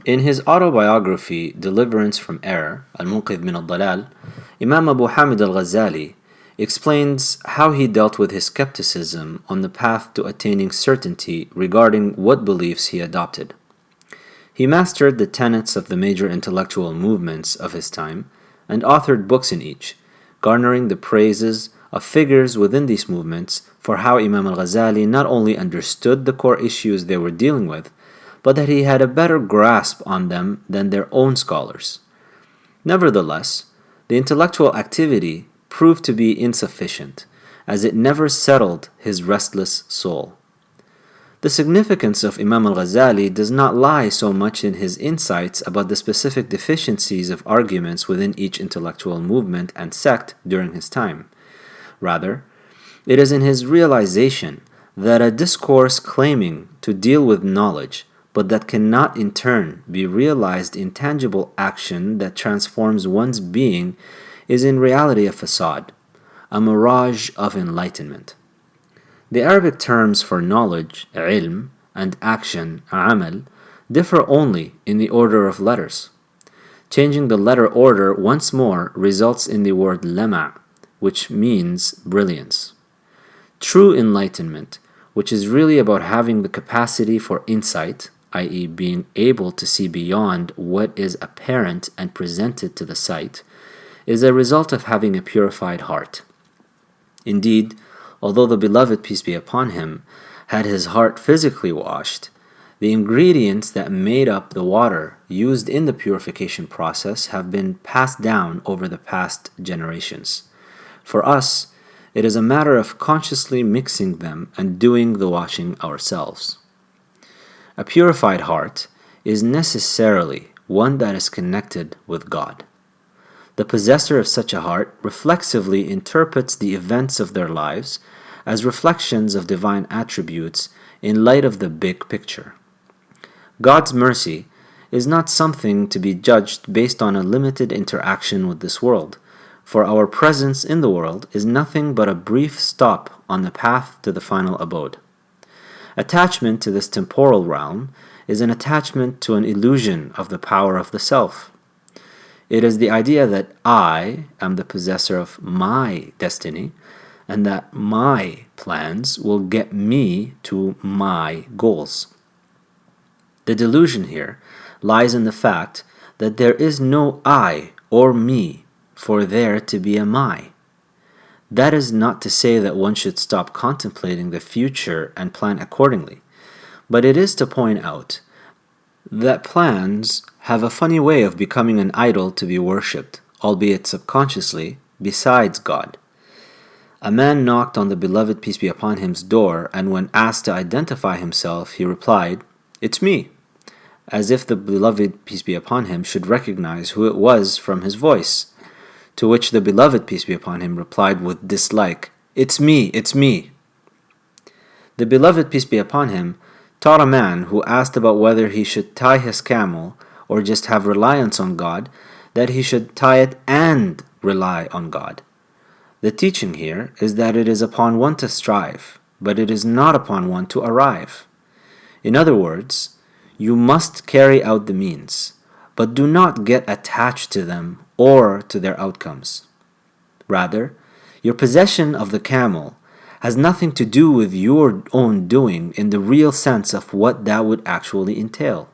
In his autobiography, Deliverance from Error, Al-Munqidh min al-Dalal, Imam Abu Hamid al-Ghazali explains how he dealt with his skepticism on the path to attaining certainty regarding what beliefs he adopted. He mastered the tenets of the major intellectual movements of his time and authored books in each, garnering the praises of figures within these movements for how Imam al-Ghazali not only understood the core issues they were dealing with, but that he had a better grasp on them than their own scholars. Nevertheless, the intellectual activity proved to be insufficient, as it never settled his restless soul. The significance of Imam al-Ghazali does not lie so much in his insights about the specific deficiencies of arguments within each intellectual movement and sect during his time. Rather, it is in his realization that a discourse claiming to deal with knowledge, but that cannot in turn be realized in tangible action that transforms one's being, is in reality a facade, a mirage of enlightenment. The Arabic terms for knowledge, ilm, and action, amal, differ only in the order of letters. Changing the letter order once more results in the word lama', which means brilliance. True enlightenment, which is really about having the capacity for insight, i.e., being able to see beyond what is apparent and presented to the sight, is a result of having a purified heart. Indeed, although the Beloved, peace be upon him, had his heart physically washed, the ingredients that made up the water used in the purification process have been passed down over the past generations. For us, it is a matter of consciously mixing them and doing the washing ourselves. A purified heart is necessarily one that is connected with God. The possessor of such a heart reflexively interprets the events of their lives as reflections of divine attributes in light of the big picture. God's mercy is not something to be judged based on a limited interaction with this world, for our presence in the world is nothing but a brief stop on the path to the final abode. Attachment to this temporal realm is an attachment to an illusion of the power of the self. It is the idea that I am the possessor of my destiny and that my plans will get me to my goals. The delusion here lies in the fact that there is no I or me for there to be a my. That is not to say that one should stop contemplating the future and plan accordingly, but it is to point out that plans have a funny way of becoming an idol to be worshipped, albeit subconsciously, besides God. A man knocked on the Beloved, peace be upon him's door, and when asked to identify himself, he replied, "It's me," as if the Beloved, peace be upon him, should recognize who it was from his voice. To which the Beloved, peace be upon him, replied with dislike, "It's me, it's me." The Beloved, peace be upon him, taught a man who asked about whether he should tie his camel or just have reliance on God, that he should tie it and rely on God. The teaching here is that it is upon one to strive, but it is not upon one to arrive. In other words, you must carry out the means, but do not get attached to them or to their outcomes. Rather, your possession of the camel has nothing to do with your own doing in the real sense of what that would actually entail.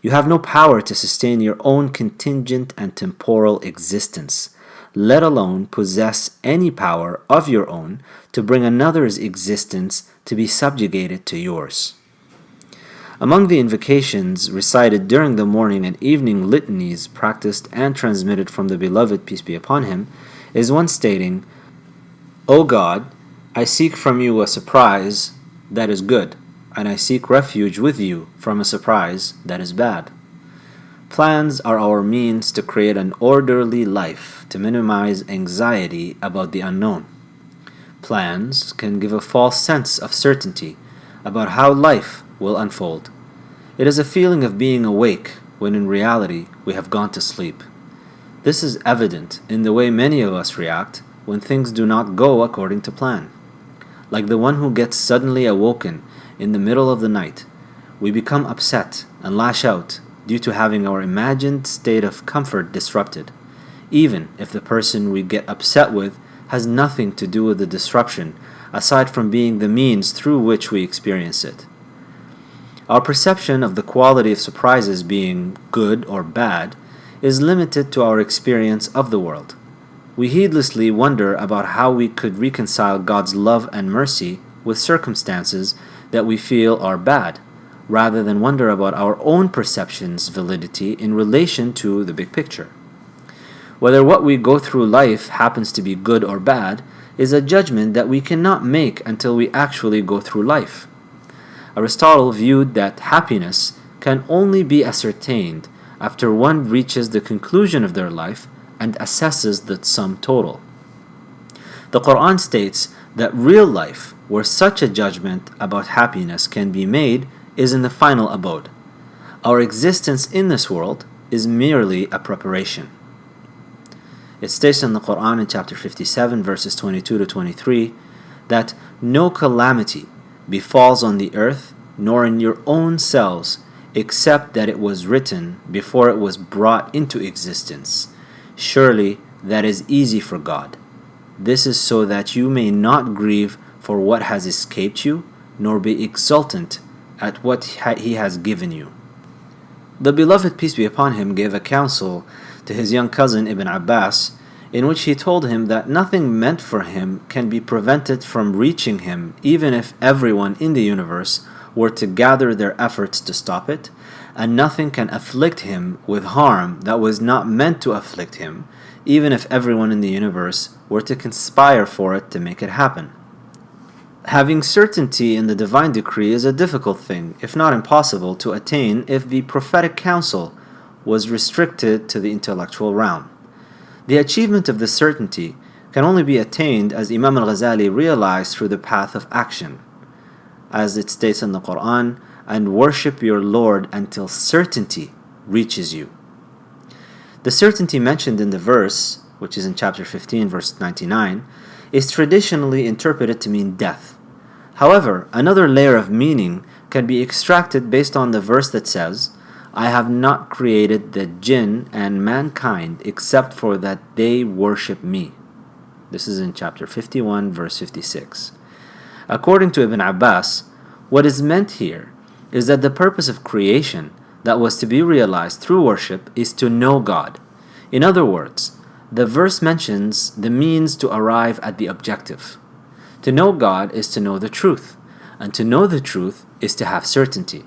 You have no power to sustain your own contingent and temporal existence, let alone possess any power of your own to bring another's existence to be subjugated to yours. Among the invocations recited during the morning and evening litanies practiced and transmitted from the Beloved, peace be upon him, is one stating, "O God, I seek from you a surprise that is good, and I seek refuge with you from a surprise that is bad." Plans are our means to create an orderly life to minimize anxiety about the unknown. Plans can give a false sense of certainty about how life will unfold. It is a feeling of being awake when in reality we have gone to sleep. This is evident in the way many of us react when things do not go according to plan. Like the one who gets suddenly awoken in the middle of the night, we become upset and lash out due to having our imagined state of comfort disrupted, even if the person we get upset with has nothing to do with the disruption aside from being the means through which we experience it. Our perception of the quality of surprises being good or bad is limited to our experience of the world. We heedlessly wonder about how we could reconcile God's love and mercy with circumstances that we feel are bad, rather than wonder about our own perception's validity in relation to the big picture. Whether what we go through life happens to be good or bad is a judgment that we cannot make until we actually go through life. Aristotle viewed that happiness can only be ascertained after one reaches the conclusion of their life and assesses the sum total. The Quran states that real life, where such a judgment about happiness can be made, is in the final abode. Our existence in this world is merely a preparation. It states in the Quran in chapter 57 verses 22 to 23 that no calamity befalls on the earth nor in your own selves except that it was written before it was brought into existence. Surely that is easy for God. This is so that you may not grieve for what has escaped you, nor be exultant at what He has given you. The beloved, peace be upon him, gave a counsel to his young cousin Ibn Abbas, in which he told him that nothing meant for him can be prevented from reaching him, even if everyone in the universe were to gather their efforts to stop it, and nothing can afflict him with harm that was not meant to afflict him, even if everyone in the universe were to conspire for it to make it happen. Having certainty in the divine decree is a difficult thing, if not impossible, to attain if the prophetic counsel was restricted to the intellectual realm. The achievement of this certainty can only be attained, as Imam al-Ghazali realized, through the path of action. As it states in the Quran, and worship your Lord until certainty reaches you. The certainty mentioned in the verse, which is in chapter 15, verse 99, is traditionally interpreted to mean death. However, another layer of meaning can be extracted based on the verse that says, I have not created the jinn and mankind except for that they worship me. This is in chapter 51, verse 56. According to Ibn Abbas, what is meant here is that the purpose of creation that was to be realized through worship is to know God. In other words, the verse mentions the means to arrive at the objective. To know God is to know the truth, and to know the truth is to have certainty.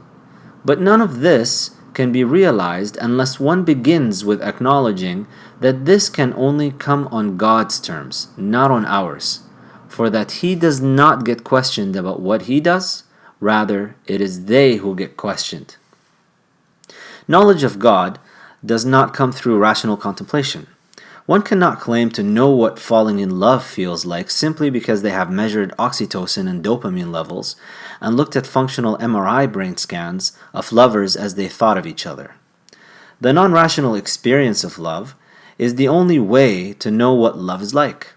But none of this can be realized unless one begins with acknowledging that this can only come on God's terms, not on ours, for that He does not get questioned about what He does, rather it is they who get questioned. Knowledge of God does not come through rational contemplation. One cannot claim to know what falling in love feels like simply because they have measured oxytocin and dopamine levels and looked at functional MRI brain scans of lovers as they thought of each other. The non-rational experience of love is the only way to know what love is like.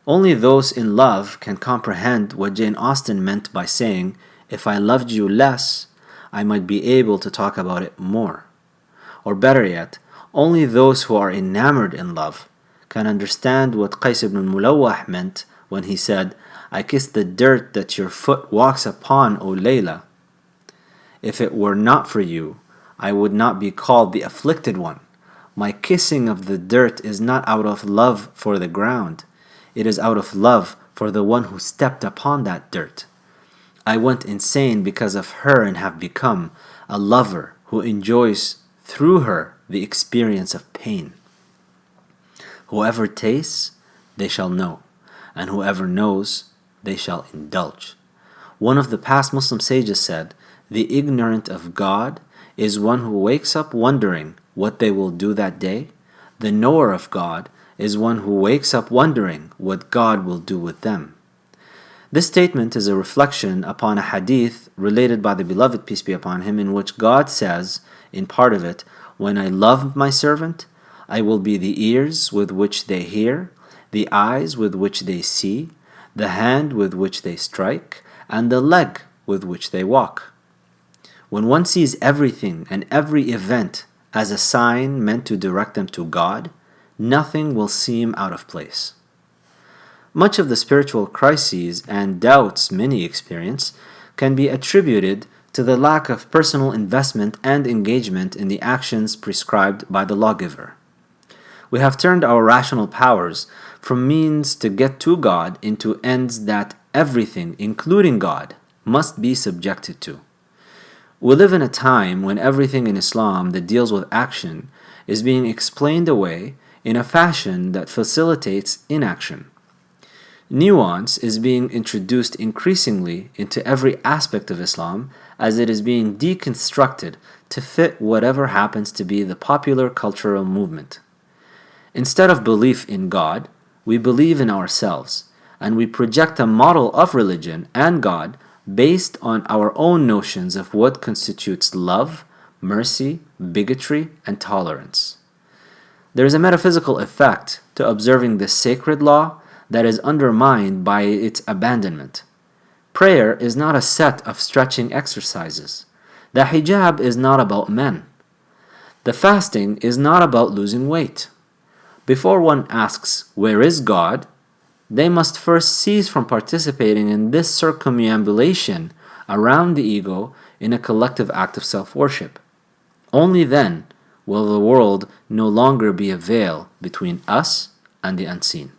Only those in love can comprehend what Jane Austen meant by saying, if I loved you less, I might be able to talk about it more. Or better yet, only those who are enamored in love can understand what Qais ibn Mulawah meant when he said, I kiss the dirt that your foot walks upon, O Layla. If it were not for you, I would not be called the afflicted one. My kissing of the dirt is not out of love for the ground. It is out of love for the one who stepped upon that dirt. I went insane because of her and have become a lover who enjoys through her the experience of pain. Whoever tastes, they shall know, and whoever knows, they shall indulge. One of the past Muslim sages said, the ignorant of God is one who wakes up wondering what they will do that day. The knower of God is one who wakes up wondering what God will do with them. This statement is a reflection upon a hadith related by the beloved, peace be upon him, in which God says, in part of it, when I love my servant, I will be the ears with which they hear, the eyes with which they see, the hand with which they strike, and the leg with which they walk. When one sees everything and every event as a sign meant to direct them to God, nothing will seem out of place. Much of the spiritual crises and doubts many experience can be attributed to the lack of personal investment and engagement in the actions prescribed by the lawgiver. We have turned our rational powers from means to get to God into ends that everything, including God, must be subjected to. We live in a time when everything in Islam that deals with action is being explained away in a fashion that facilitates inaction. Nuance is being introduced increasingly into every aspect of Islam as it is being deconstructed to fit whatever happens to be the popular cultural movement. Instead of belief in God, we believe in ourselves, and we project a model of religion and God based on our own notions of what constitutes love, mercy, bigotry, and tolerance. There is a metaphysical effect to observing this sacred law that is undermined by its abandonment. Prayer is not a set of stretching exercises. The hijab is not about men. The fasting is not about losing weight. Before one asks, "Where is God?" they must first cease from participating in this circumambulation around the ego in a collective act of self-worship. Only then will the world no longer be a veil between us and the unseen.